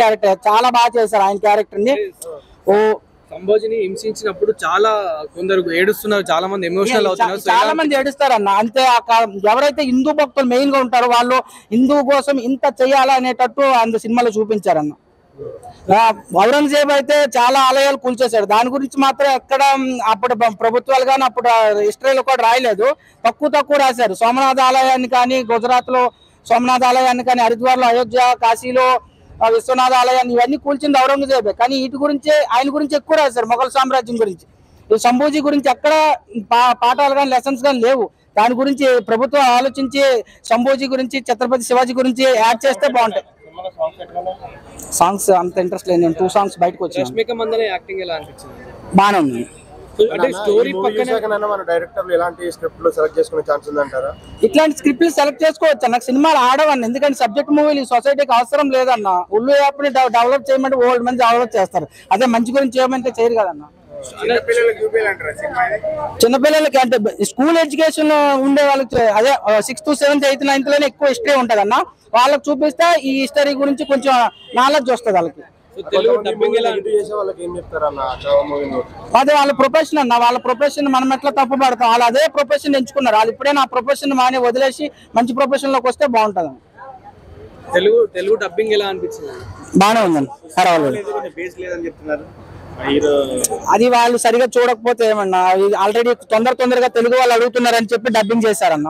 Character చాలా బాగా చేశారు ఆయన క్యారెక్టర్ ని. ఓ సంభోజిని హింసించినప్పుడు చాలా కొందరు ఏడుస్తున్నారు, చాలా మంది ఎమోషనల్ అవుతున్నారు, చాలా మంది ఏడుస్తారన్న. అంతే ఎవరైతే హిందూ భక్తులు మెయిన్ గా ఉంటారో వాళ్ళు హిందూ కోసం ఇంత చెయ్యాలా అనేటట్టు అంత సినిమాలో చూపించారన్న. ఔరంగజేబ్ అయితే చాలా ఆలయాలు కూల్చేశాడు. దాని గురించి మాత్రం ఎక్కడ అప్పుడు ప్రభుత్వాలు కానీ అప్పుడు హిస్టరీలో కూడా రాయలేదు, తక్కువ రాశారు. సోమనాథ ఆలయాన్ని కానీ, గుజరాత్ లో సోమనాథ ఆలయాన్ని కానీ, హరిద్వార్ లో, అయోధ్య, కాశీలో విశ్వనాథ ఆలయాన్ని ఇవన్నీ కూల్చింది ఔరంగజేబే. కానీ వీటి గురించి ఆయన గురించి ఎక్కువ రాశారు, మొఘల్ సామ్రాజ్యం గురించి. ఈ సంభూజీ గురించి ఎక్కడ పాఠాలు కానీ లెసన్స్ కానీ లేవు. దాని గురించి ప్రభుత్వం ఆలోచించి సంభూజీ గురించి, ఛత్రపతి శివాజీ గురించి యాడ్ చేస్తే బాగుంటాయి. సాంగ్స్ అంత ఇంట్రెస్ట్ లేదు. నేను 2 సాంగ్స్ బయటకు వచ్చాను. రష్మిక మందన యాక్టింగ్ ఎలా అనిపించింది? బాగానే ఉంది. అంటే స్టోరీ పక్కనే మన డైరెక్టర్లు ఎలాంటి స్క్రిప్ట్లు సెలెక్ట్ చేసుకునే ఛాన్స్ ఉందంటారా? ఇట్లాంటి స్క్రిప్ట్లు సెలెక్ట్ చేసుకోవచ్చు. నాకు సినిమాలు ఆడవన్న, ఎందుకంటే సబ్జెక్ట్ మూవీలు సొసైటీకి అవసరం లేదన్న. ఉల్లు యాప్ని డెవలప్ చేయమంటే ఓల్డ్ మంది డెవలప్ చేస్తారు, అదే మంచి గురించి చేయమంటే చేయరు కదన్న. చిన్నపిల్లలకి అంటే స్కూల్ ఎడ్యుకేషన్ ఉండే వాళ్ళకి అదే 6th, 7th, 8th, 9th లోనే ఎక్కువ హిస్టరీ ఉంటది అన్న. వాళ్ళకి చూపిస్తే ఈ హిస్టరీ గురించి కొంచెం నాలెడ్జ్ వస్తుంది వాళ్ళకి. అదే వాళ్ళ ప్రొఫెషన్ అన్న, వాళ్ళ ప్రొఫెషన్ మనం ఎట్లా తప్పు పడతాం, వాళ్ళు అదే ప్రొఫెషన్ ఎంచుకున్నారు. వాళ్ళు ఇప్పుడే నా ప్రొఫెషన్ మానే వదిలేసి మంచి ప్రొఫెషన్ లోకి వస్తే బాగుంటది. తెలుగు డబ్బింగ్ ఎలా అనిపించింది? బాగానే ఉందండి, పర్వాలేదు. అది వాళ్ళు సరిగా చూడకపోతే ఏమన్నా, ఆల్రెడీ తొందరగా తెలుగు వాళ్ళు అడుగుతున్నారని చెప్పి డబ్బింగ్ చేశారన్న.